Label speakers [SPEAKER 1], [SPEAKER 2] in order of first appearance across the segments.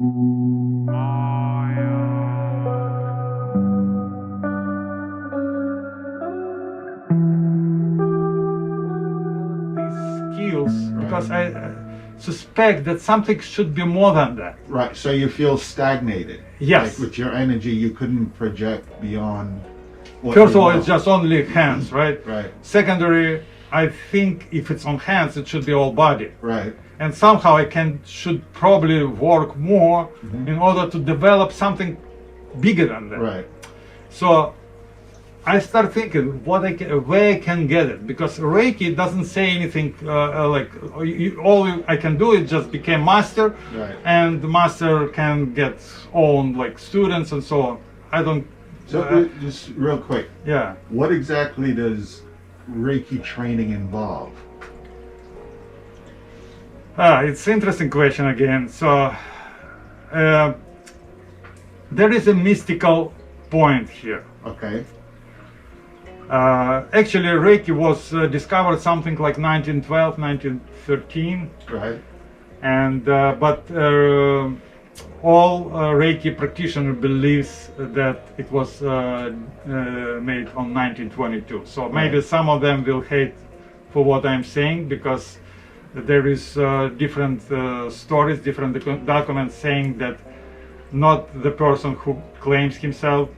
[SPEAKER 1] Skills, because I suspect that something should be more than that.
[SPEAKER 2] Right. So you feel stagnated.
[SPEAKER 1] Yes.
[SPEAKER 2] Like with your energy, you couldn't project beyond. What
[SPEAKER 1] First of
[SPEAKER 2] you
[SPEAKER 1] all,
[SPEAKER 2] know.
[SPEAKER 1] it's just only hands, right?
[SPEAKER 2] Right.
[SPEAKER 1] Secondary, I think if it's on hands, it should be all body.
[SPEAKER 2] Right.
[SPEAKER 1] And somehow I should probably work more in order to develop something bigger than that.
[SPEAKER 2] Right.
[SPEAKER 1] So I start thinking where I can get it, because Reiki doesn't say anything like all I can do is just become master,
[SPEAKER 2] Right.
[SPEAKER 1] and the master can get own like students and so on. I don't.
[SPEAKER 2] So just real quick,
[SPEAKER 1] Yeah.
[SPEAKER 2] what exactly does Reiki training involve?
[SPEAKER 1] It's an interesting question again. So there is a mystical point here.
[SPEAKER 2] Okay.
[SPEAKER 1] Actually, Reiki was discovered something like 1912, 1913,
[SPEAKER 2] Right.
[SPEAKER 1] and but all Reiki practitioner believes that it was made on 1922. So maybe
[SPEAKER 2] Right.
[SPEAKER 1] some of them will hate for what I'm saying, because there is different stories, different documents saying that not the person who claims himself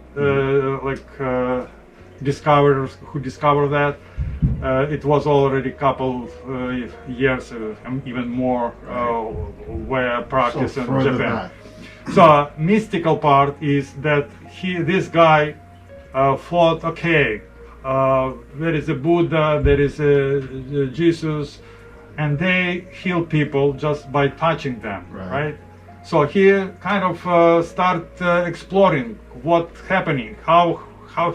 [SPEAKER 1] who discovered that. It was already a couple years, even more, where practice
[SPEAKER 2] So
[SPEAKER 1] in
[SPEAKER 2] further
[SPEAKER 1] Japan.
[SPEAKER 2] back.
[SPEAKER 1] So mystical part is that this guy thought, okay, there is a Buddha, there is a Jesus, and they heal people just by touching them, right? So he kind of start exploring what's happening, how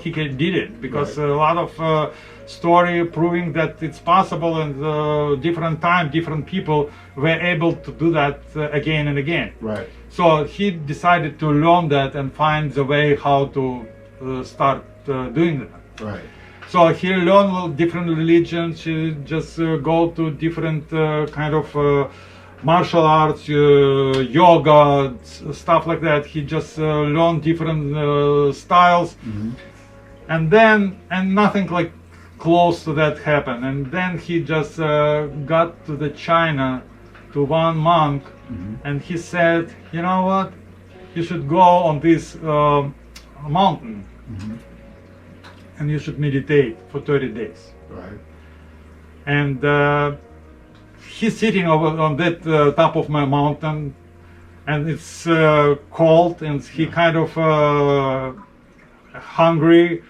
[SPEAKER 1] he did it, because a lot of story proving that it's possible, and different time, different people were able to do that again and again.
[SPEAKER 2] Right.
[SPEAKER 1] So he decided to learn that and find the way how to start doing that.
[SPEAKER 2] Right.
[SPEAKER 1] So he learned different religions. He just go to different kind of martial arts, yoga, stuff like that. He just learned different styles, and nothing like close to that happened. And then he just got to the China, to one monk, and he said, you know what, you should go on this mountain, and you should meditate for 30 days.
[SPEAKER 2] Right.
[SPEAKER 1] And he's sitting on that top of my mountain, and it's cold, and he kind of hungry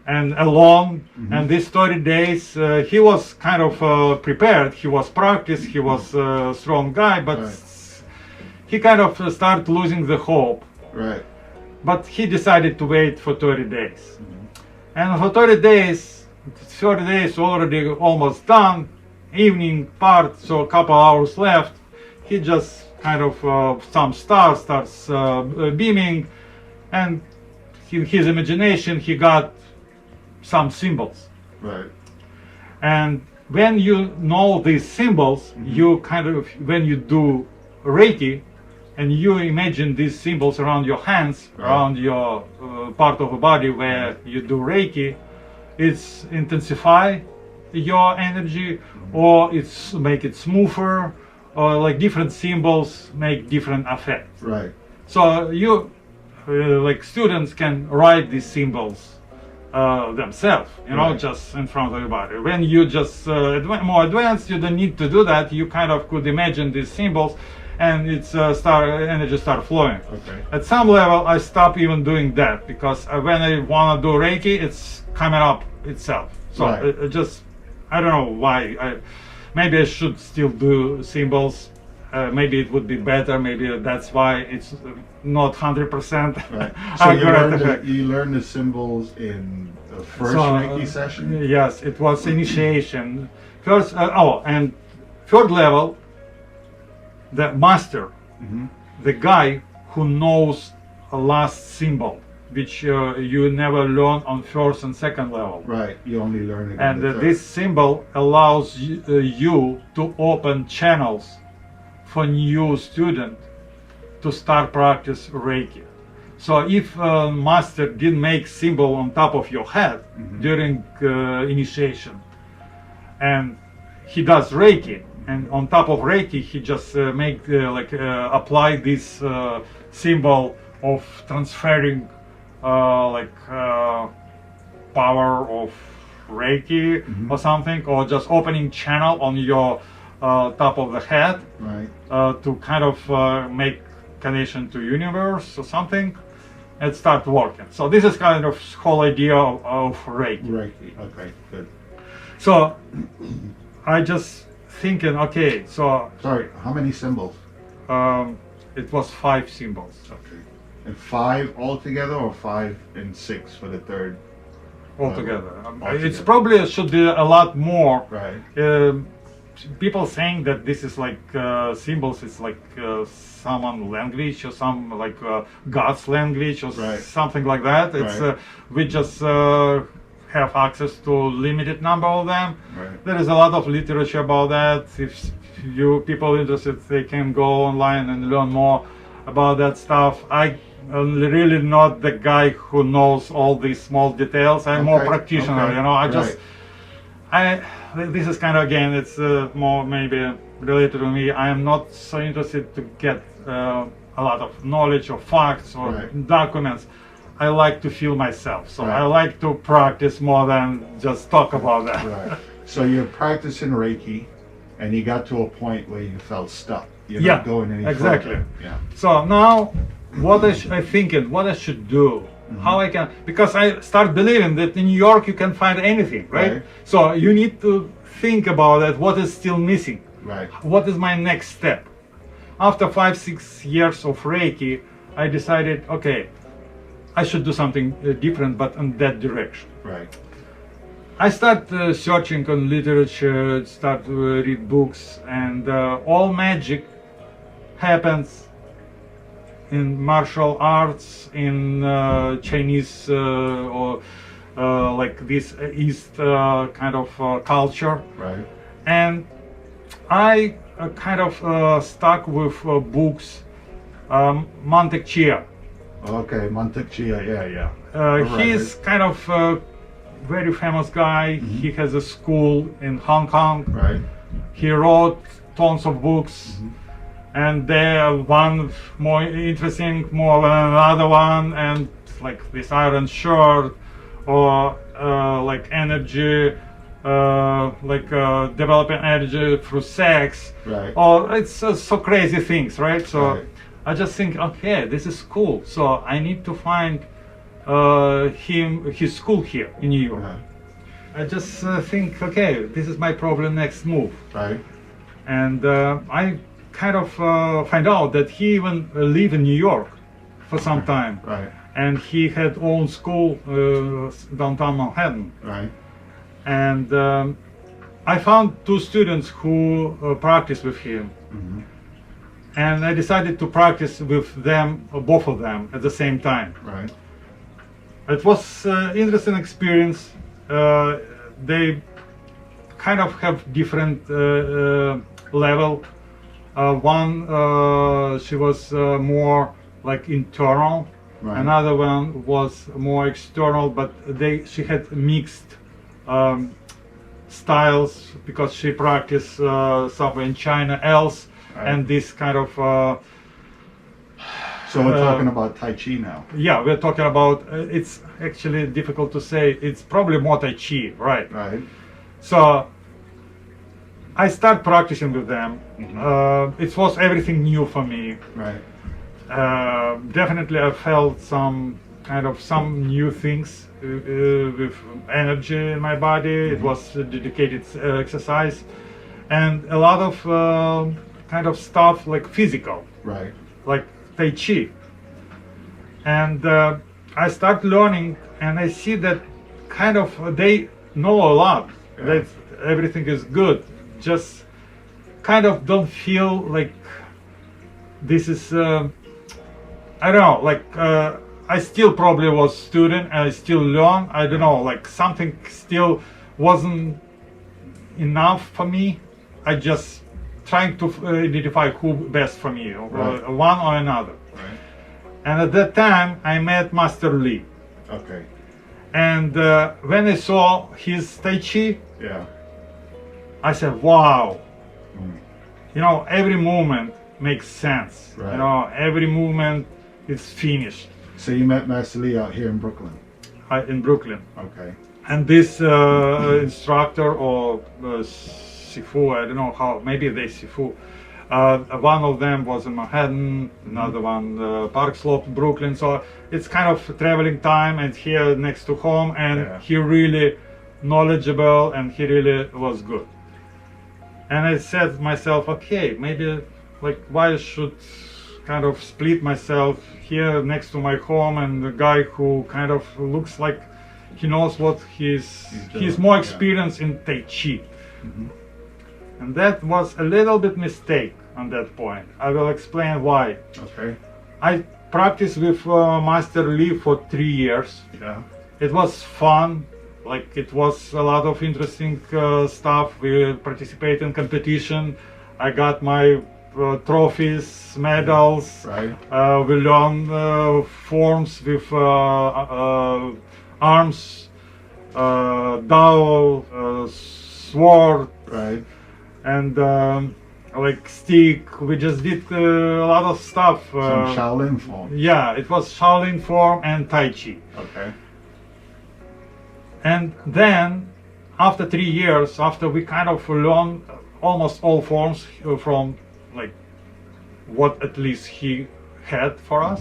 [SPEAKER 1] and alone. And these 30 days, he was kind of prepared. He was practiced. He was a strong guy, but he kind of started losing the hope.
[SPEAKER 2] Right.
[SPEAKER 1] But he decided to wait for 30 days. And for 30 days already almost done, evening part, so a couple hours left, he just kind of, some stars starts beaming, and in his imagination he got some symbols.
[SPEAKER 2] Right.
[SPEAKER 1] And when you know these symbols, you kind of, when you do Reiki, and you imagine these symbols around your hands, around your part of the body where you do Reiki, it's intensify your energy, or it's make it smoother, or like different symbols make different effects.
[SPEAKER 2] Right.
[SPEAKER 1] So you, like students, can write these symbols themselves, you know, just in front of your body. When you just more advanced, you don't need to do that. You kind of could imagine these symbols, and it's energy start flowing.
[SPEAKER 2] Okay.
[SPEAKER 1] At some level, I stop even doing that, because when I want to do Reiki, it's coming up itself. So it just, I don't know why. Maybe I should still do symbols. Maybe it would be better. Maybe that's why it's not 100%
[SPEAKER 2] Right. So
[SPEAKER 1] accurate.
[SPEAKER 2] you learned the symbols in the first Reiki session?
[SPEAKER 1] Yes, it was initiation. First, and third level, the master, the guy who knows a last symbol, which you never learn on first and second level.
[SPEAKER 2] Right, you only learn it.
[SPEAKER 1] And
[SPEAKER 2] in the
[SPEAKER 1] this symbol allows you to open channels for new student to start practice Reiki. So if master didn't make symbol on top of your head during initiation, and he does Reiki, and on top of Reiki he just apply this symbol of transferring power of Reiki or something, or just opening channel on your top of the head,
[SPEAKER 2] Right.
[SPEAKER 1] to kind of make connection to universe or something, and start working. So this is kind of whole idea of Reiki.
[SPEAKER 2] Reiki. Okay. Good.
[SPEAKER 1] So I just thinking, okay, so
[SPEAKER 2] Sorry. How many symbols?
[SPEAKER 1] it was 5 symbols.
[SPEAKER 2] Okay. And 5 altogether, or 5 and 6 for the third?
[SPEAKER 1] Altogether.
[SPEAKER 2] Altogether.
[SPEAKER 1] It's probably should be a lot more.
[SPEAKER 2] Right.
[SPEAKER 1] People saying that this is like symbols, it's like someone language or some like God's language or
[SPEAKER 2] Right.
[SPEAKER 1] something like that. It's
[SPEAKER 2] Right.
[SPEAKER 1] we just have access to limited number of them.
[SPEAKER 2] Right.
[SPEAKER 1] There is a lot of literature about that. If you people interested, they can go online and learn more about that stuff. I'm really not the guy who knows all these small details. I'm more
[SPEAKER 2] Okay,
[SPEAKER 1] practitioner,
[SPEAKER 2] okay,
[SPEAKER 1] you know. I
[SPEAKER 2] right.
[SPEAKER 1] just this is kind of, again, it's more maybe related to me. I am not so interested to get a lot of knowledge or facts or
[SPEAKER 2] Right.
[SPEAKER 1] documents. I like to feel myself, so
[SPEAKER 2] Right.
[SPEAKER 1] I like to practice more than just talk about that.
[SPEAKER 2] Right. So you're practicing Reiki, and you got to a point where you felt stuck. You're
[SPEAKER 1] Yeah,
[SPEAKER 2] not going any
[SPEAKER 1] exactly.
[SPEAKER 2] further. Yeah.
[SPEAKER 1] So now, what I thinking, what I should do, how I can, because I start believing that in New York you can find anything, right?
[SPEAKER 2] Right.
[SPEAKER 1] So you need to think about that. What is still missing?
[SPEAKER 2] Right.
[SPEAKER 1] What is my next step? After 5-6 years of Reiki, I decided, okay, I should do something different, but in that direction.
[SPEAKER 2] Right.
[SPEAKER 1] I start searching on literature, start read books, and all magic happens in martial arts, in Chinese or like this East kind of culture.
[SPEAKER 2] Right.
[SPEAKER 1] And I kind of stuck with books, Monte Chia.
[SPEAKER 2] Okay. Mantak Chia. Yeah. Yeah.
[SPEAKER 1] He's kind of a very famous guy. He has a school in Hong Kong.
[SPEAKER 2] Right.
[SPEAKER 1] He wrote tons of books, and they are one more interesting more than another one, and like this Iron Shirt, or like energy, developing energy through sex,
[SPEAKER 2] Right.
[SPEAKER 1] or it's so crazy things, right? So
[SPEAKER 2] Right.
[SPEAKER 1] I just think, okay, this is cool. So I need to find his school here in New York.
[SPEAKER 2] Uh-huh.
[SPEAKER 1] I just think, okay, this is my probably next move.
[SPEAKER 2] Right.
[SPEAKER 1] And I kind of find out that he even lived in New York for some time.
[SPEAKER 2] Right.
[SPEAKER 1] And he had own school downtown Manhattan.
[SPEAKER 2] Right.
[SPEAKER 1] And I found 2 students who practiced with him. And I decided to practice with them, both of them, at the same time.
[SPEAKER 2] Right.
[SPEAKER 1] It was interesting experience. They kind of have different level. One, she was more like internal.
[SPEAKER 2] Right.
[SPEAKER 1] Another one was more external, but she had mixed styles because she practiced somewhere in China else,
[SPEAKER 2] Right.
[SPEAKER 1] and this kind of
[SPEAKER 2] So we're talking about Tai Chi now.
[SPEAKER 1] yeah, we're talking about it's actually difficult to say. It's probably more Tai Chi, right?
[SPEAKER 2] Right.
[SPEAKER 1] So I start practicing with them. It was everything new for me.
[SPEAKER 2] Right.
[SPEAKER 1] Definitely I felt some new things with energy in my body. It was a dedicated exercise, and a lot of kind of stuff like physical,
[SPEAKER 2] Right.
[SPEAKER 1] like Tai Chi. And I start learning, and I see that kind of they know a lot, that everything is good, just kind of don't feel like this is I don't know, like I still probably was student, and I still learn. I don't know, like something still wasn't enough for me. I just trying to identify who best for me,
[SPEAKER 2] Right.
[SPEAKER 1] one or another.
[SPEAKER 2] Right.
[SPEAKER 1] And at that time, I met Master Li.
[SPEAKER 2] Okay.
[SPEAKER 1] And when I saw his Tai Chi,
[SPEAKER 2] Yeah.
[SPEAKER 1] I said, wow,
[SPEAKER 2] Mm.
[SPEAKER 1] you know, every movement makes sense.
[SPEAKER 2] Right.
[SPEAKER 1] You know, every movement is finished
[SPEAKER 2] So you met Master Lee out here in Brooklyn.
[SPEAKER 1] in Brooklyn.
[SPEAKER 2] Okay.
[SPEAKER 1] And this instructor or Sifu, I don't know how, maybe they Sifu. One of them was in Manhattan, another one Park Slope, Brooklyn. So it's kind of traveling time, and here next to home, and
[SPEAKER 2] Yeah.
[SPEAKER 1] he really knowledgeable, and he really was good. And I said to myself, okay, maybe like why I should kind of split myself here next to my home, and the guy who kind of looks like he knows what he's
[SPEAKER 2] doing,
[SPEAKER 1] more
[SPEAKER 2] yeah.
[SPEAKER 1] experienced in Tai Chi.
[SPEAKER 2] Mhm.
[SPEAKER 1] And that was a little bit mistake on that point. I will explain why.
[SPEAKER 2] Okay.
[SPEAKER 1] I practiced with Master Lee for 3 years.
[SPEAKER 2] Yeah.
[SPEAKER 1] It was fun, like it was a lot of interesting stuff. We participate in competition. I got my trophies, medals.
[SPEAKER 2] Right.
[SPEAKER 1] We learn forms with arms, dao, sword,
[SPEAKER 2] Right.
[SPEAKER 1] and like stick. We just did a lot of stuff.
[SPEAKER 2] Some Shaolin form.
[SPEAKER 1] Yeah, it was Shaolin form and Tai Chi.
[SPEAKER 2] Okay.
[SPEAKER 1] And then, after 3 years, after we kind of learned almost all forms from like what at least he had for us,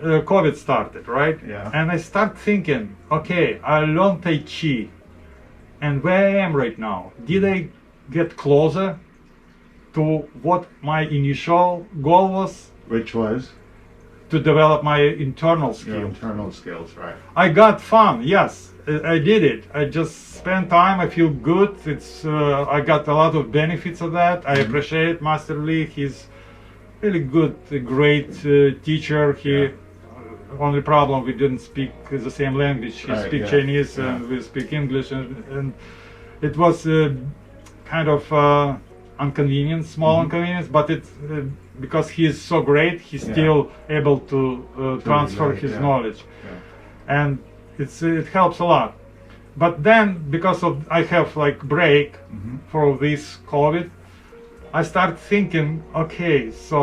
[SPEAKER 1] COVID started, right?
[SPEAKER 2] Yeah.
[SPEAKER 1] And I start thinking, okay, I learned Tai Chi, and where I am right now, did I get closer to what my initial goal was?
[SPEAKER 2] Which was
[SPEAKER 1] To develop my internal
[SPEAKER 2] your
[SPEAKER 1] skill.
[SPEAKER 2] internal skills, right?
[SPEAKER 1] I got fun, yes, I did it. I just spent time, I feel good. It's I got a lot of benefits of that. I appreciate Master Lee. He's really good, a great teacher. He only problem we didn't speak the same language. He
[SPEAKER 2] Right,
[SPEAKER 1] speaks
[SPEAKER 2] yeah,
[SPEAKER 1] Chinese
[SPEAKER 2] yeah.
[SPEAKER 1] and we speak English, and it was kind of inconvenience, small inconvenience, but it's because he is so great, he's still able to transfer
[SPEAKER 2] relate,
[SPEAKER 1] his
[SPEAKER 2] yeah.
[SPEAKER 1] knowledge,
[SPEAKER 2] Yeah.
[SPEAKER 1] and it helps a lot. But then, because of I have like break for this COVID, I start thinking, okay, so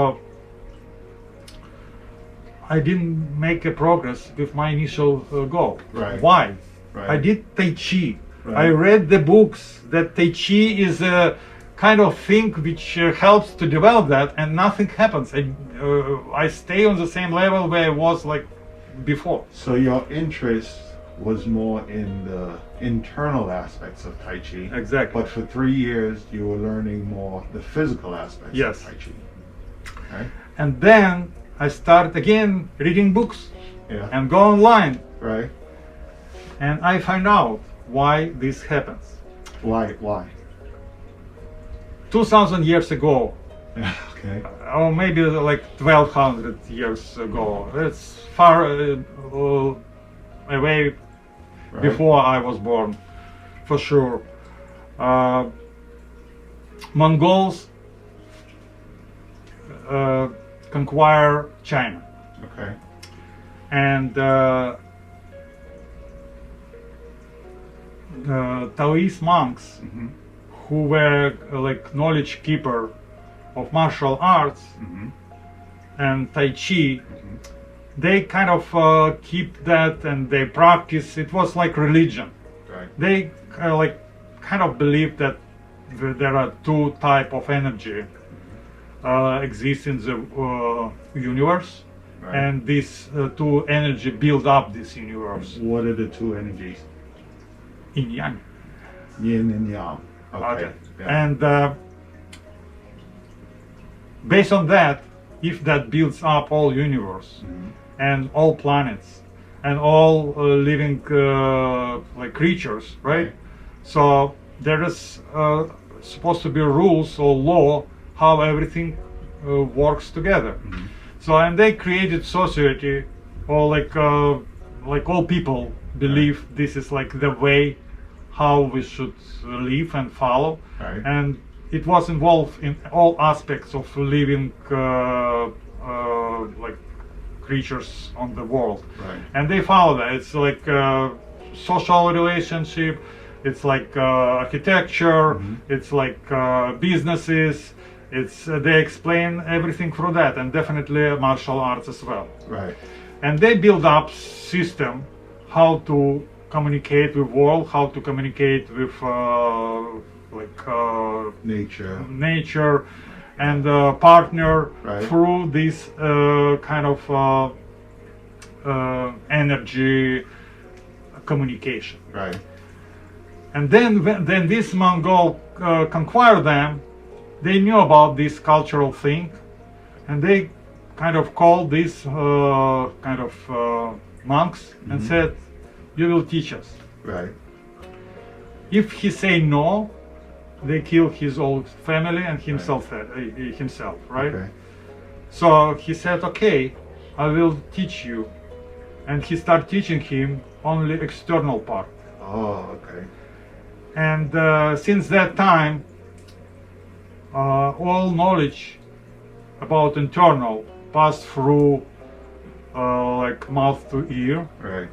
[SPEAKER 1] I didn't make a progress with my initial goal.
[SPEAKER 2] Right.
[SPEAKER 1] Why?
[SPEAKER 2] Right.
[SPEAKER 1] I did Tai Chi.
[SPEAKER 2] Right.
[SPEAKER 1] I read the books that Tai Chi is a kind of thing which helps to develop that, and nothing happens. I stay on the same level where I was like before.
[SPEAKER 2] So your interest was more in the internal aspects of Tai Chi.
[SPEAKER 1] Exactly.
[SPEAKER 2] But for 3 years, you were learning more the physical aspects
[SPEAKER 1] Yes.
[SPEAKER 2] of Tai Chi. Right?
[SPEAKER 1] And then I start again reading books
[SPEAKER 2] Yeah.
[SPEAKER 1] and go online,
[SPEAKER 2] Right?
[SPEAKER 1] and I find out why this happens.
[SPEAKER 2] Why? Why?
[SPEAKER 1] 2000 years ago,
[SPEAKER 2] Okay.
[SPEAKER 1] or maybe like 1200 years ago, it's far away
[SPEAKER 2] Right.
[SPEAKER 1] before I was born, for sure. Mongols conquer China,
[SPEAKER 2] Okay.
[SPEAKER 1] and Taoist monks
[SPEAKER 2] Mhm.
[SPEAKER 1] who were like knowledge keeper of martial arts
[SPEAKER 2] Mhm.
[SPEAKER 1] and Tai Chi, they kind of keep that and they practice. It was like religion.
[SPEAKER 2] Right.
[SPEAKER 1] They like kind of believe that there are two type of energy exist in the universe,
[SPEAKER 2] Right.
[SPEAKER 1] and these two energy build up this universe.
[SPEAKER 2] What are the two energies?
[SPEAKER 1] Yin yang.
[SPEAKER 2] Yin and yang. Okay. Yeah.
[SPEAKER 1] And based on that, if that builds up all universe and all planets and all living like creatures, right?
[SPEAKER 2] Right.
[SPEAKER 1] So there is supposed to be rules or law how everything works together. So and they created society, or like all people believe this is like the way how we should live and follow.
[SPEAKER 2] Right.
[SPEAKER 1] And it was involved in all aspects of living like creatures on the world.
[SPEAKER 2] Right.
[SPEAKER 1] And they follow that. It's like social relationship, it's like architecture, it's like businesses. It's they explain everything through that, and definitely martial arts as well.
[SPEAKER 2] Right.
[SPEAKER 1] And they build up system how to communicate with world, how to communicate with nature and partner
[SPEAKER 2] Right.
[SPEAKER 1] through this kind of energy communication.
[SPEAKER 2] Right.
[SPEAKER 1] And then this Mongol conquered them. They knew about this cultural thing, and they kind of called these monks and said, "You will teach us."
[SPEAKER 2] Right.
[SPEAKER 1] If he say no, they kill his old family and himself. Right?
[SPEAKER 2] Okay.
[SPEAKER 1] So he said, "Okay, I will teach you," and he started teaching him only external part.
[SPEAKER 2] Oh, okay.
[SPEAKER 1] And since that time, all knowledge about internal passed through like mouth to ear,
[SPEAKER 2] Right.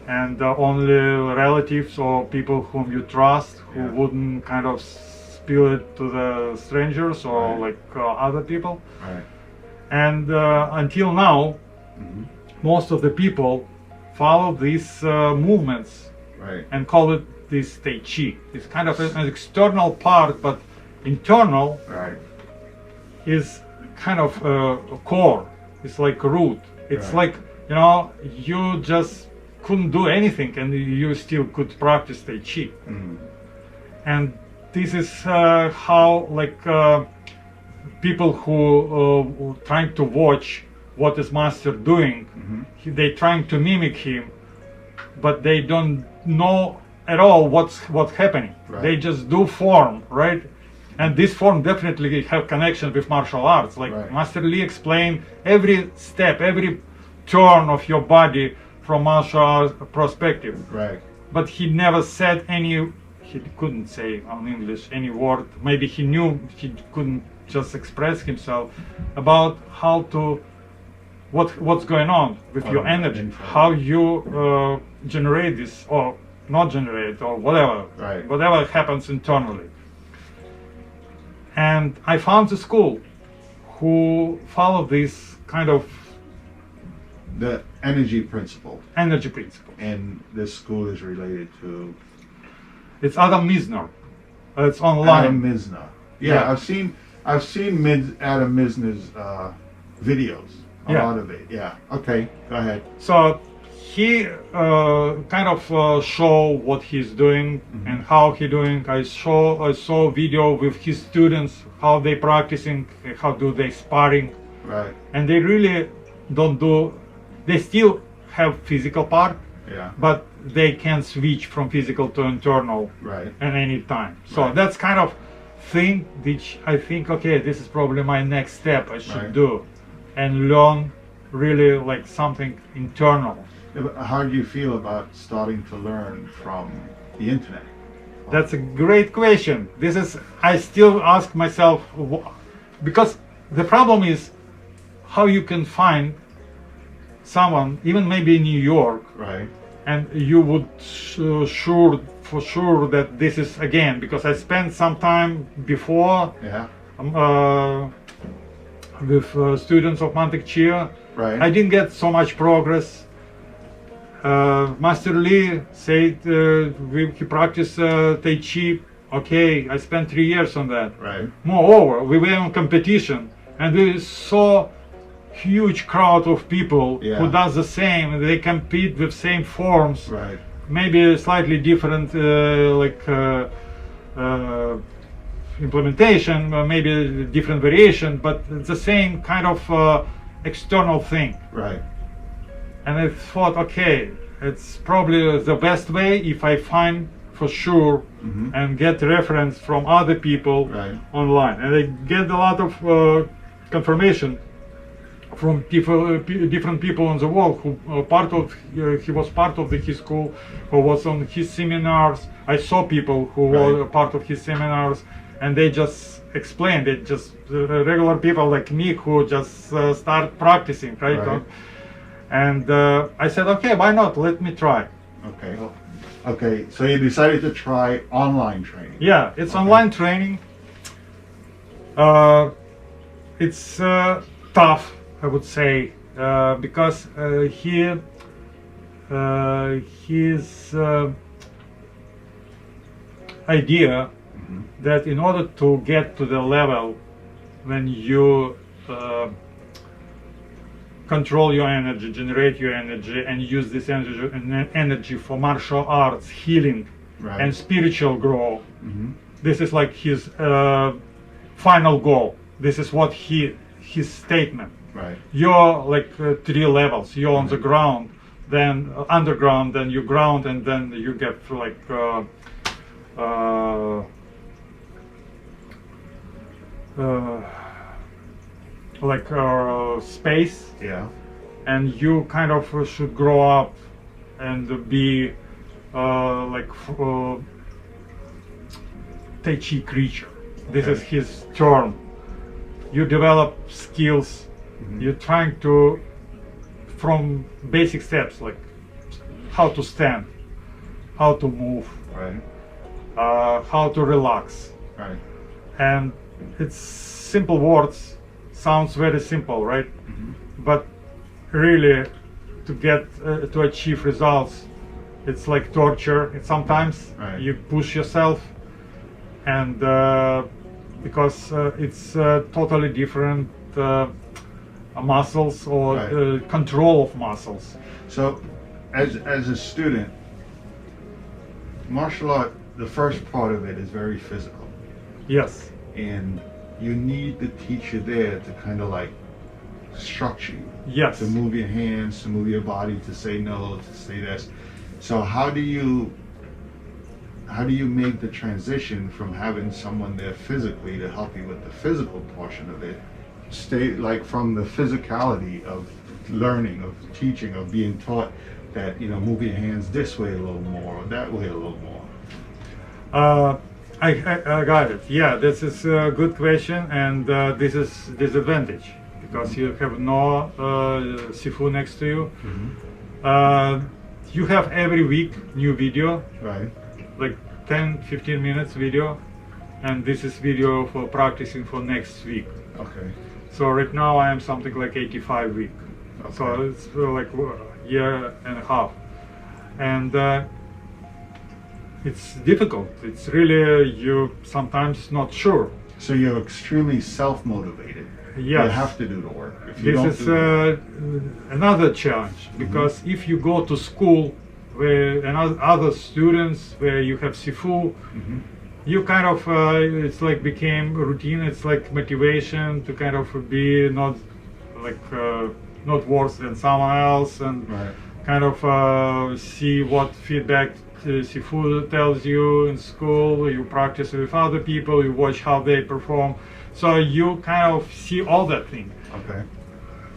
[SPEAKER 1] and only relatives or people whom you trust who
[SPEAKER 2] Yeah.
[SPEAKER 1] wouldn't kind of spill it to the strangers or
[SPEAKER 2] Right.
[SPEAKER 1] like other people.
[SPEAKER 2] Right.
[SPEAKER 1] And until now, most of the people follow these movements
[SPEAKER 2] Right.
[SPEAKER 1] and call it this Tai Chi. It's kind of an external part, but internal
[SPEAKER 2] Right.
[SPEAKER 1] is kind of a core. It's like a root. It's
[SPEAKER 2] Right.
[SPEAKER 1] like, you just couldn't do anything and you still could practice Tai Chi. And this is how like people who trying to watch what is master doing, they trying to mimic him, but they don't know at all what's happening.
[SPEAKER 2] Right.
[SPEAKER 1] They just do form, right? And this form definitely have connection with martial arts. Like
[SPEAKER 2] Right.
[SPEAKER 1] Master Lee explained every step, every turn of your body from martial arts perspective.
[SPEAKER 2] Right.
[SPEAKER 1] But he never said he couldn't say on English any word. Maybe he knew he couldn't just express himself about how to, what's going on with your energy,
[SPEAKER 2] inside.
[SPEAKER 1] how you generate this or not generate or whatever,
[SPEAKER 2] Right.
[SPEAKER 1] whatever happens internally. And I found a school who follow this kind of
[SPEAKER 2] The energy principle,
[SPEAKER 1] energy principle.
[SPEAKER 2] and this school is related to
[SPEAKER 1] It's Adam Misner. It's online.
[SPEAKER 2] Adam Misna. Yeah,
[SPEAKER 1] Yeah.
[SPEAKER 2] I've seen Adam Misna's videos. A
[SPEAKER 1] Yeah.
[SPEAKER 2] lot of it. Yeah. Okay. Go ahead.
[SPEAKER 1] So he kind of show what he's doing and how he doing. I saw video with his students how they practicing, how do they sparring,
[SPEAKER 2] Right.
[SPEAKER 1] and they really don't do. They still have physical part,
[SPEAKER 2] Yeah.
[SPEAKER 1] but they can switch from physical to internal
[SPEAKER 2] Right.
[SPEAKER 1] at any time. So
[SPEAKER 2] Right.
[SPEAKER 1] that's kind of thing which I think, okay, this is probably my next step I should
[SPEAKER 2] Right.
[SPEAKER 1] do, and learn really like something internal.
[SPEAKER 2] Yeah, but how do you feel about starting to learn from the internet?
[SPEAKER 1] That's a great question. This is, I still ask myself, because the problem is how you can find someone, even maybe in New York,
[SPEAKER 2] Right.
[SPEAKER 1] and you would for sure that this is again, because I spent some time before
[SPEAKER 2] Yeah.
[SPEAKER 1] with students of Mantek Chia.
[SPEAKER 2] Right.
[SPEAKER 1] I didn't get so much progress. Master Lee said he practiced Tai Chi. Okay, I spent 3 years on that.
[SPEAKER 2] Right.
[SPEAKER 1] Moreover, we were in competition and we saw huge crowd of people
[SPEAKER 2] Yeah.
[SPEAKER 1] who does the same. They compete with same forms,
[SPEAKER 2] Right.
[SPEAKER 1] maybe slightly different implementation, maybe different variation, but it's the same kind of external thing.
[SPEAKER 2] Right.
[SPEAKER 1] And I thought, okay, it's probably the best way if I find for sure and get reference from other people
[SPEAKER 2] Right.
[SPEAKER 1] online. And I get a lot of confirmation from different people in the world who he was part of his school, who was on his seminars. I saw people who were
[SPEAKER 2] Right.
[SPEAKER 1] part of his seminars, and they just explained it. Just regular people like me who just start practicing, right?
[SPEAKER 2] Right.
[SPEAKER 1] And I said, okay, why not? Let me try.
[SPEAKER 2] Okay. Okay. So you decided to try online training.
[SPEAKER 1] Yeah, it's
[SPEAKER 2] Okay.
[SPEAKER 1] online training. It's tough, I would say, because his idea that in order to get to the level when you control your energy, generate your energy, and use this energy for martial arts, healing,
[SPEAKER 2] Right.
[SPEAKER 1] and spiritual growth.
[SPEAKER 2] Mhm.
[SPEAKER 1] This is like his final goal. This is what his statement.
[SPEAKER 2] Right.
[SPEAKER 1] You're like 3 levels. You're on the ground, then underground, then you ground, and then you get like space,
[SPEAKER 2] Yeah.
[SPEAKER 1] and you kind of should grow up and be Tai Chi creature. This is
[SPEAKER 2] Okay.
[SPEAKER 1] his term. You develop skills. You're trying to, from basic steps like how to stand, how to move,
[SPEAKER 2] Right.
[SPEAKER 1] how to relax,
[SPEAKER 2] Right.
[SPEAKER 1] and it's simple words. Sounds very simple, right? But really, to get to achieve results, it's like torture. Sometimes
[SPEAKER 2] Right.
[SPEAKER 1] you push yourself, and because it's totally different muscles or
[SPEAKER 2] Right.
[SPEAKER 1] control of muscles.
[SPEAKER 2] So, as a student, martial art, the first part of it is very physical,
[SPEAKER 1] Yes,
[SPEAKER 2] and you need the teacher there to kind of like structure you,
[SPEAKER 1] yes.
[SPEAKER 2] to move your hands, to move your body, to say no, to say this. So how do you make the transition from having someone there physically to help you with the physical portion of it, stay like from the physicality of learning, of teaching, of being taught that, you know, move your hands this way a little more or that way a little more?
[SPEAKER 1] I got it. Yeah, this is a good question, and this is disadvantage because you have no sifu next to you. You have every week new video,
[SPEAKER 2] Right.
[SPEAKER 1] like 10-15 minutes video, and this is video for practicing for next week.
[SPEAKER 2] Okay.
[SPEAKER 1] So right now I am something like 85 week. So
[SPEAKER 2] Okay.
[SPEAKER 1] it's like a year and a half, and it's difficult. It's really you sometimes not sure.
[SPEAKER 2] So you're extremely self-motivated. You
[SPEAKER 1] Yes.
[SPEAKER 2] have to do the work. If you
[SPEAKER 1] This
[SPEAKER 2] don't
[SPEAKER 1] is
[SPEAKER 2] do
[SPEAKER 1] another challenge because if you go to school where other students where you have sifu, you kind of it's like became routine. It's like motivation to kind of be not like not worse than someone else and
[SPEAKER 2] Right.
[SPEAKER 1] kind of see what feedback sifu tells you in school. You practice with other people. You watch how they perform. So you kind of see all that thing.
[SPEAKER 2] Okay.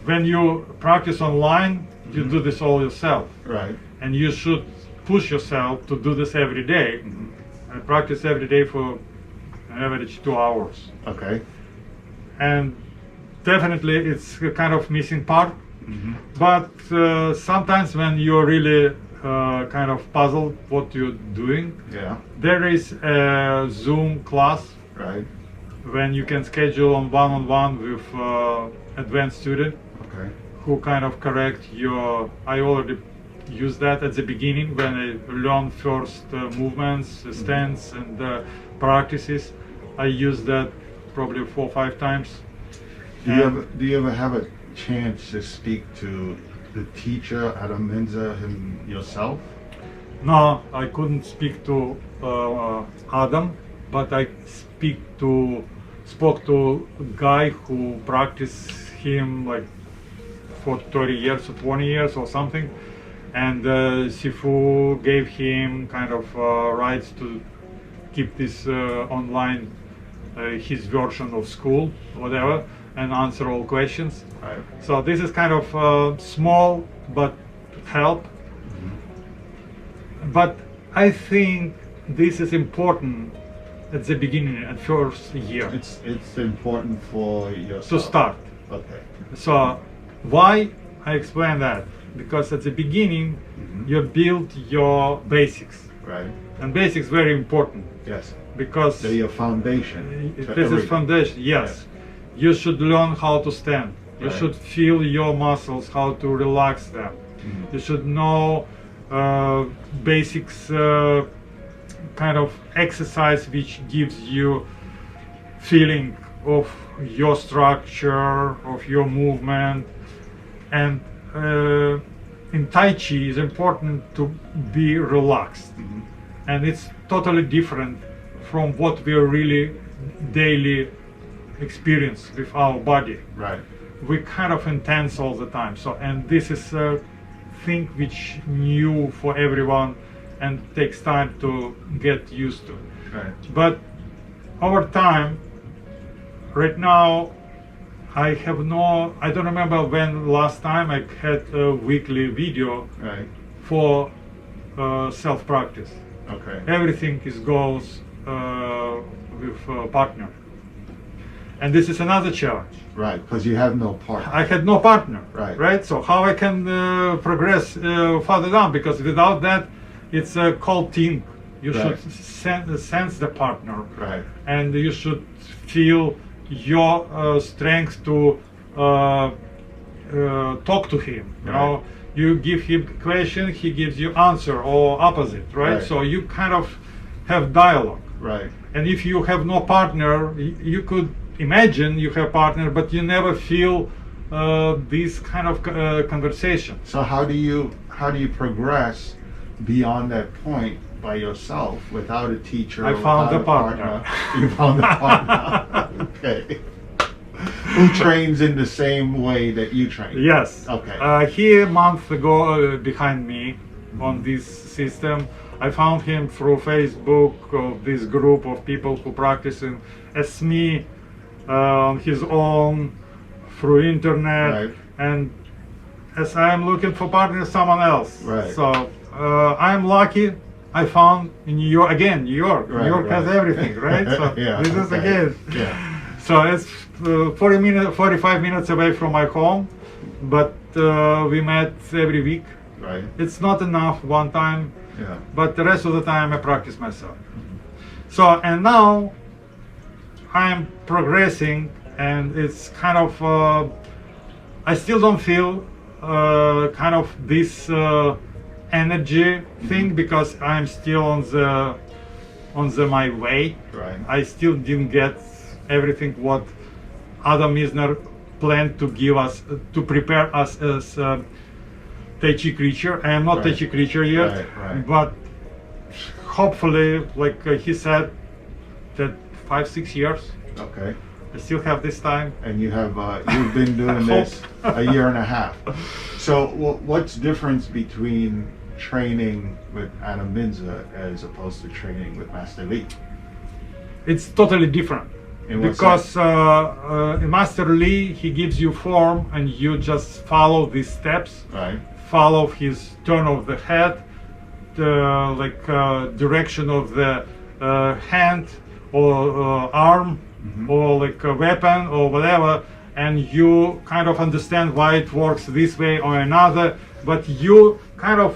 [SPEAKER 1] When you practice online, you do this all yourself,
[SPEAKER 2] Right.
[SPEAKER 1] and you should push yourself to do this every day. I practice every day for an average 2 hours,
[SPEAKER 2] Okay.
[SPEAKER 1] and definitely it's a kind of missing part. But sometimes when you're really kind of puzzled what you're doing,
[SPEAKER 2] Yeah.
[SPEAKER 1] there is a Zoom class
[SPEAKER 2] Right.
[SPEAKER 1] when you can schedule on one-on-one with advanced student
[SPEAKER 2] Okay.
[SPEAKER 1] who kind of correct your. I already used that at the beginning when I learned first movements, stance, and practices. I used that probably 4 or 5 times.
[SPEAKER 2] Do you ever have a chance to speak to the teacher at a Mensa yourself?
[SPEAKER 1] No, I couldn't speak to Adam, but I spoke to a guy who practiced him like for 30 years or 20 years or something, and Sifu gave him kind of rights to keep this online, his version of school, whatever, and answer all questions.
[SPEAKER 2] Right.
[SPEAKER 1] So this is kind of small but help. But I think this is important at the beginning, at first year,
[SPEAKER 2] It's important for yourself.
[SPEAKER 1] to start.
[SPEAKER 2] Okay.
[SPEAKER 1] So why I explain that? Because at the beginning you build your basics,
[SPEAKER 2] Right.
[SPEAKER 1] and basics very important
[SPEAKER 2] Yes.
[SPEAKER 1] because
[SPEAKER 2] They're your foundation. to
[SPEAKER 1] this is
[SPEAKER 2] everything.
[SPEAKER 1] foundation. Yes, you should learn how to stand. You
[SPEAKER 2] Right.
[SPEAKER 1] should feel your muscles, how to relax them. You should know basics, kind of exercise which gives you feeling of your structure, of your movement, and in Tai Chi it's important to be relaxed, and it's totally different from what we really daily experience with our body.
[SPEAKER 2] Right.
[SPEAKER 1] We kind of intense all the time. So, and this is a thing which new for everyone and takes time to get used to.
[SPEAKER 2] Right.
[SPEAKER 1] But over time, right now, I don't remember when last time I had a weekly video
[SPEAKER 2] Right.
[SPEAKER 1] for self-practice.
[SPEAKER 2] Okay.
[SPEAKER 1] Everything goes with a partner. And this is another challenge.
[SPEAKER 2] Right. Because you have no partner.
[SPEAKER 1] I had no partner,
[SPEAKER 2] Right.
[SPEAKER 1] So how I can progress further down? Because without that, it's a cold thing. You
[SPEAKER 2] Right.
[SPEAKER 1] should sense the partner,
[SPEAKER 2] Right.
[SPEAKER 1] and you should feel your strength to talk to him. You
[SPEAKER 2] Right.
[SPEAKER 1] know, you give him question, he gives you answer, or opposite, right?
[SPEAKER 2] Right.
[SPEAKER 1] So you kind of have dialogue.
[SPEAKER 2] Right.
[SPEAKER 1] And if you have no partner, you could imagine you have partner, but you never feel this kind of conversation.
[SPEAKER 2] So how do you progress beyond that point by yourself without a teacher?
[SPEAKER 1] I found
[SPEAKER 2] without
[SPEAKER 1] a partner.
[SPEAKER 2] You found a partner. Okay. Who trains in the same way that you train?
[SPEAKER 1] Yes.
[SPEAKER 2] Okay.
[SPEAKER 1] He a month ago behind me on this system. I found him through Facebook of this group of people who practicing as me on his own through internet,
[SPEAKER 2] Right.
[SPEAKER 1] and as I'm looking for partner, someone else.
[SPEAKER 2] Right.
[SPEAKER 1] So I'm lucky. I found in New York again. New York.
[SPEAKER 2] Right,
[SPEAKER 1] New York has
[SPEAKER 2] right.
[SPEAKER 1] everything, right? So
[SPEAKER 2] Yeah,
[SPEAKER 1] this is
[SPEAKER 2] okay.
[SPEAKER 1] again.
[SPEAKER 2] Yeah.
[SPEAKER 1] So it's 45 minutes away from my home, but we met every week.
[SPEAKER 2] Right.
[SPEAKER 1] It's not enough one time,
[SPEAKER 2] Yeah.
[SPEAKER 1] but the rest of the time I practice myself. So, and now I'm progressing, and it's kind of I still don't feel kind of this energy thing, because I'm still on the my way.
[SPEAKER 2] Right.
[SPEAKER 1] I still didn't get everything what Adam Misner planned to give us, to prepare us as Tai Chi creature. I am not Tai
[SPEAKER 2] Right.
[SPEAKER 1] Chi creature yet,
[SPEAKER 2] Right, right.
[SPEAKER 1] but hopefully, like he said, that 5-6 years,
[SPEAKER 2] Okay.
[SPEAKER 1] I still have this time.
[SPEAKER 2] And you have you've been doing this a year and a half. So what's difference between training with Adam Minza as opposed to training with Master Lee?
[SPEAKER 1] It's totally different.
[SPEAKER 2] In what
[SPEAKER 1] Because in Master Lee, he gives you form and you just follow these steps,
[SPEAKER 2] Right.
[SPEAKER 1] follow his turn of the head, the direction of the hand or arm, or like a weapon or whatever, and you kind of understand why it works this way or another, but you kind of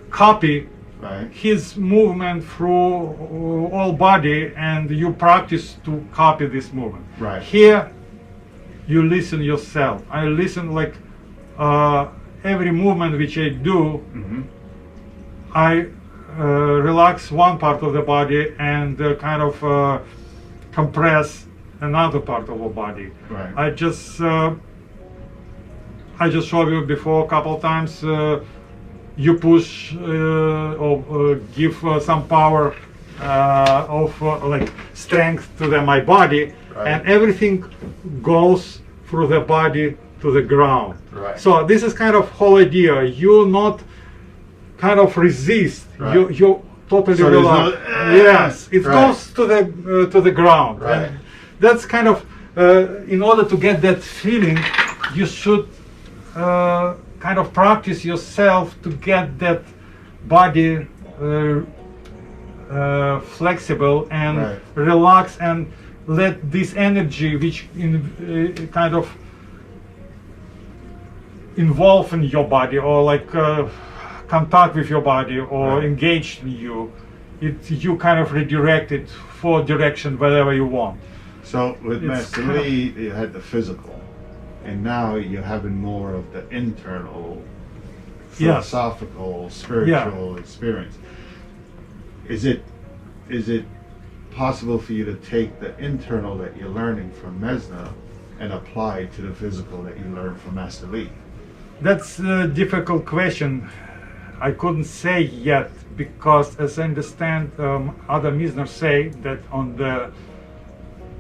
[SPEAKER 1] copy
[SPEAKER 2] Right.
[SPEAKER 1] his movement through all body, and you practice to copy this movement.
[SPEAKER 2] Right.
[SPEAKER 1] Here you listen yourself. I listen like every movement which I do, I relax one part of the body and kind of compress another part of the body.
[SPEAKER 2] Right.
[SPEAKER 1] I just showed you before a couple times. You push or give some power of like strength to my body,
[SPEAKER 2] Right.
[SPEAKER 1] and everything goes through the body to the ground.
[SPEAKER 2] Right.
[SPEAKER 1] So this is kind of whole idea. You not kind of resist.
[SPEAKER 2] Right.
[SPEAKER 1] You totally
[SPEAKER 2] So there's
[SPEAKER 1] relax.
[SPEAKER 2] no,
[SPEAKER 1] Yes, it
[SPEAKER 2] right.
[SPEAKER 1] goes to the ground.
[SPEAKER 2] Right.
[SPEAKER 1] And that's kind of in order to get that feeling, you should kind of practice yourself to get that body flexible and
[SPEAKER 2] Right.
[SPEAKER 1] relax and let this energy which kind of involve in your body or like contact with your body or
[SPEAKER 2] Right.
[SPEAKER 1] engage in you, you kind of redirect it for direction wherever you want.
[SPEAKER 2] So with
[SPEAKER 1] It's
[SPEAKER 2] Master
[SPEAKER 1] kind of-
[SPEAKER 2] Lee, you had the physical, and now you're having more of the internal,
[SPEAKER 1] Yes.
[SPEAKER 2] philosophical, spiritual experience. Is it possible for you to take the internal that you're learning from Mesna and apply it to the physical that you learned from Master Lee?
[SPEAKER 1] That's a difficult question. I couldn't say yet because, as I understand, other Misners say that on the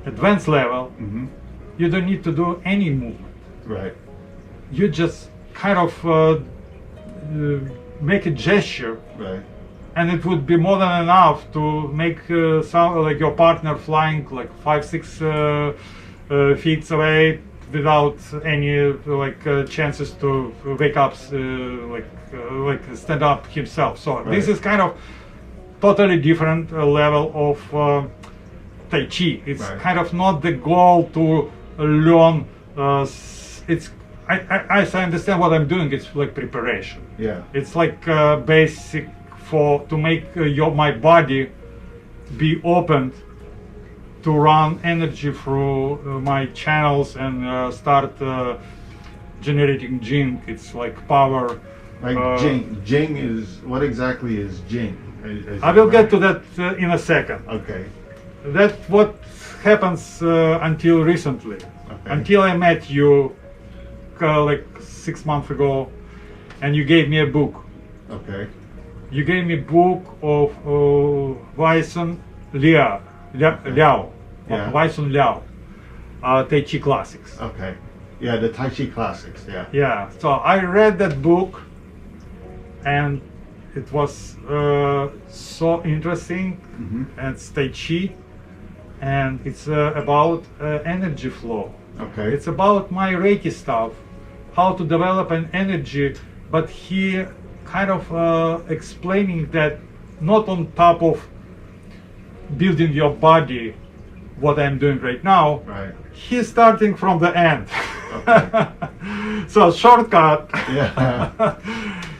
[SPEAKER 1] advanced level,
[SPEAKER 2] Mm-hmm.
[SPEAKER 1] you don't need to do any movement.
[SPEAKER 2] Right.
[SPEAKER 1] You just kind of make a gesture,
[SPEAKER 2] Right.
[SPEAKER 1] and it would be more than enough to make some like your partner flying like 5-6 feet away without any chances to wake up, like stand up himself. So this
[SPEAKER 2] Right.
[SPEAKER 1] is kind of totally different level of Tai Chi. It's
[SPEAKER 2] Right.
[SPEAKER 1] kind of not the goal to learn. It's as I understand what I'm doing, it's like preparation.
[SPEAKER 2] Yeah.
[SPEAKER 1] It's like basic to make my body be opened to run energy through my channels and start generating Jing. It's like power.
[SPEAKER 2] Like Jing. Jing is, what exactly is Jing?
[SPEAKER 1] I will get to that in a second.
[SPEAKER 2] Okay.
[SPEAKER 1] That's what happens until recently.
[SPEAKER 2] Okay.
[SPEAKER 1] Until I met you like 6 months ago, and you gave me a book.
[SPEAKER 2] Okay.
[SPEAKER 1] You gave me a book of Weisun Liao,
[SPEAKER 2] Yeah.
[SPEAKER 1] Weisun Liao, Tai Chi Classics.
[SPEAKER 2] Okay. Yeah, the Tai Chi Classics, yeah.
[SPEAKER 1] Yeah, so I read that book, and it was so interesting.
[SPEAKER 2] Mm-hmm.
[SPEAKER 1] And it's Tai Chi, and it's about energy flow.
[SPEAKER 2] Okay.
[SPEAKER 1] It's about my Reiki stuff, how to develop an energy, but he kind of explaining that not on top of building your body, what I'm doing right now.
[SPEAKER 2] Right.
[SPEAKER 1] He's starting from the end.
[SPEAKER 2] Okay.
[SPEAKER 1] So shortcut.
[SPEAKER 2] Yeah.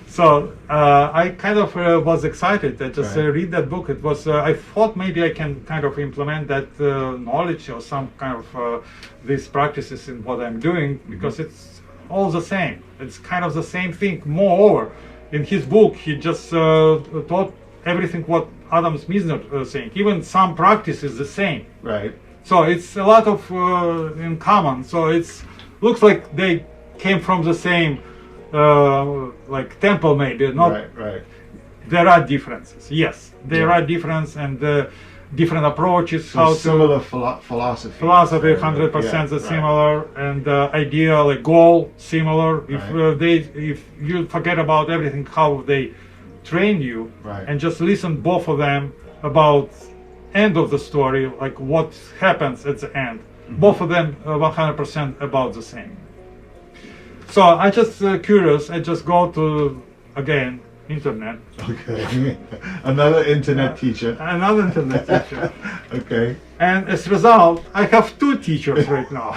[SPEAKER 1] So I kind of was excited. I just
[SPEAKER 2] Right.
[SPEAKER 1] read that book. It was I thought maybe I can kind of implement that knowledge or some kind of these practices in what I'm doing because it's all the same. It's kind of the same thing. Moreover, in his book, he just taught everything what Adam Misner saying. Even some practice is the same.
[SPEAKER 2] Right.
[SPEAKER 1] So it's a lot of in common. So it's looks like they came from the same like temple, maybe not.
[SPEAKER 2] Right, right.
[SPEAKER 1] There are differences. Yes, there
[SPEAKER 2] Yeah.
[SPEAKER 1] are differences and different approaches.
[SPEAKER 2] So
[SPEAKER 1] how
[SPEAKER 2] similar philosophy.
[SPEAKER 1] philosophy,
[SPEAKER 2] So,
[SPEAKER 1] 100%
[SPEAKER 2] yeah,
[SPEAKER 1] is
[SPEAKER 2] right.
[SPEAKER 1] similar, and idea like goal similar. If
[SPEAKER 2] Right.
[SPEAKER 1] if you forget about everything, how they train you,
[SPEAKER 2] Right.
[SPEAKER 1] and just listen both of them about end of the story, like what happens at the end.
[SPEAKER 2] Mm-hmm.
[SPEAKER 1] Both of them 100% about the same. So I just curious. I just go to again internet.
[SPEAKER 2] Okay. Another internet teacher.
[SPEAKER 1] Another internet teacher.
[SPEAKER 2] Okay.
[SPEAKER 1] And as a result, I have 2 teachers right now.